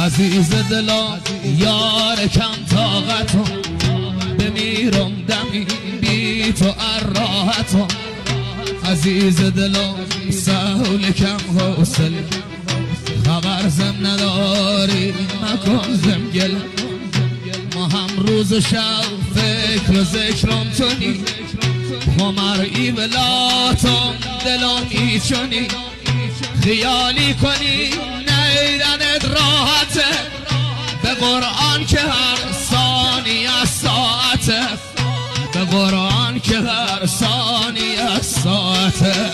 عزیز دلم یار کم طاقتم، بمیرم دمی بی تو راحتم. عزیز دلم سهل کم حوصل، خبر زم نداری مکن زم گل. ما هم روز و شب فکر و ذکرم چونی، خمر ولاتم دلم ای چونی. خیالی کنی نیدنت راحته، به قرآن که هر ثانیه ساعته، به قرآن که هر ثانیه ساعته.